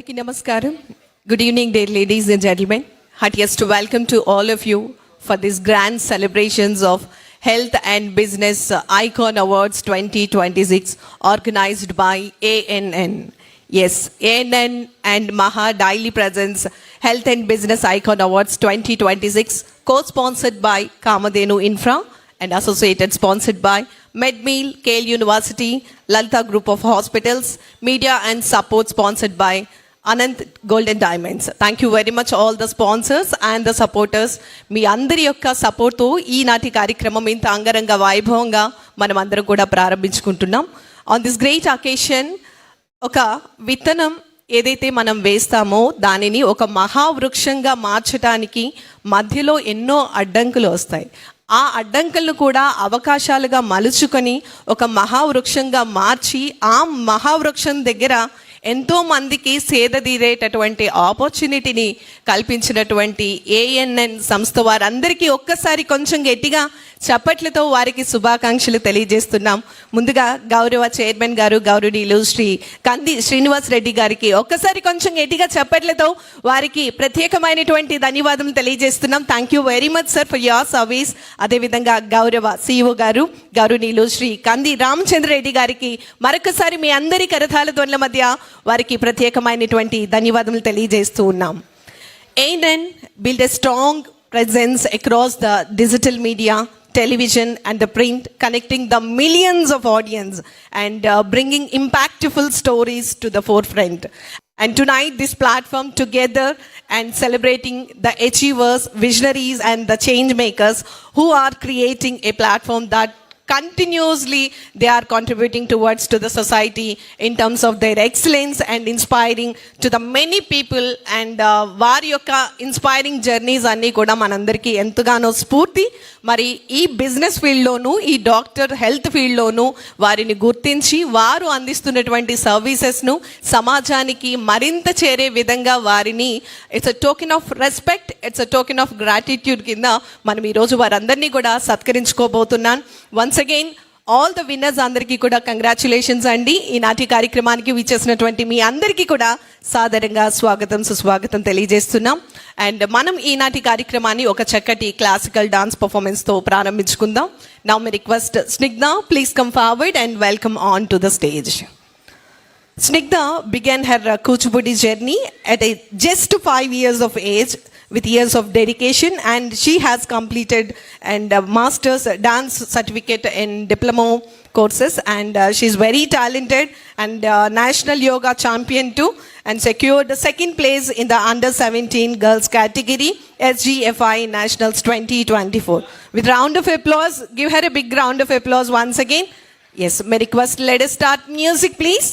Andariki namaskaram. Good evening, dear ladies and gentlemen. Heartiest welcome to all of you for these grand celebrations of Health and Business Icon Awards 2026 organized by ANN. Yes, ANN and Maha daily presents Health and Business Icon Awards 2026 co-sponsored by Kamadhenu Infra and associated sponsored by MedMeal, Kale University, Lalita Group of Hospitals, media and support sponsored by Anant Gold and Diamonds. Thank you very much all the sponsors and the supporters. మీ అందరి యొక్క సపోర్ట్తో ఈనాటి కార్యక్రమం ఇంత అంగరంగ వైభవంగా మనం అందరం కూడా ప్రారంభించుకుంటున్నాం. ఆన్ దిస్ గ్రేట్ అకేషన్ ఒక విత్తనం ఏదైతే మనం వేస్తామో దానిని ఒక మహావృక్షంగా మార్చడానికి మధ్యలో ఎన్నో అడ్డంకులు వస్తాయి. ఆ అడ్డంకులను కూడా అవకాశాలుగా మలుచుకొని ఒక మహావృక్షంగా మార్చి ఆ మహావృక్షం దగ్గర ఎంతో మందికి సేదతీరేటటువంటి ఆపర్చునిటీని కల్పించినటువంటి ఏఎన్ఎన్ సంస్థ వారందరికీ ఒక్కసారి కొంచెం గట్టిగా చప్పట్లతో వారికి శుభాకాంక్షలు తెలియజేస్తున్నాం. ముందుగా గౌరవ చైర్మన్ గారు గౌరవనీయులు శ్రీ కంది శ్రీనివాస్ రెడ్డి గారికి ఒక్కసారి కొంచెం గట్టిగా చప్పట్లతో వారికి ప్రత్యేకమైనటువంటి ధన్యవాదాలు తెలియజేస్తున్నాం. Thank you very much sir for your service. అదేవిధంగా గౌరవ సిఇఓ గారు గౌరవనీయులు శ్రీ కంది రామచంద్ర రెడ్డి గారికి మరొకసారి మీ అందరి కరతాళ ధ్వనుల మధ్య వారికి ప్రత్యేకమైనటువంటి ధన్యవాదాలు తెలియజేస్తూ ఉన్నాం. ANN build a strong presence across the digital media, television and the print, connecting the millions of audience and bringing impactful stories to the forefront. And tonight this platform together and celebrating the achievers, visionaries and the change makers who are creating a platform that continuously they are contributing towards to the society in terms of their excellence and inspiring to the many people and వారి యొక్క inspiring journeys అన్నీ కూడా మనందరికీ ఎంతగానో స్ఫూర్తి. మరి ఈ business ఫీల్డ్లోనూ ఈ డాక్టర్ హెల్త్ ఫీల్డ్లోనూ వారిని గుర్తించి వారు అందిస్తున్నటువంటి సర్వీసెస్ను సమాజానికి మరింత చేరే విధంగా వారిని it's a token of respect, it's a token of gratitude కింద మనం ఈరోజు వారందరినీ కూడా సత్కరించుకోబోతున్నాను. Once again all the winners అందరికీ కూడా కంగ్రాచులేషన్స్ అండి. ఈనాటి కార్యక్రమానికి విచ్చేసినటువంటి మీ అందరికీ కూడా సాదరంగా స్వాగతం సుస్వాగతం తెలియజేస్తున్నాం. అండ్ మనం ఈనాటి కార్యక్రమాన్ని ఒక చక్కటి క్లాసికల్ డాన్స్ పర్ఫార్మెన్స్తో ప్రారంభించుకుందాం. Now may request Snigdha, please come forward and welcome on to the stage. Snigdha began her Kuchipudi journey at just 5 years of age with years of dedication, and she has completed and master's dance certificate in diploma courses, and she is very talented and national yoga champion too, and secured the second place in the under 17 girls category SGFI Nationals 2024. With round of applause, give her a big round of applause once again. Yes, may request, let us start music please.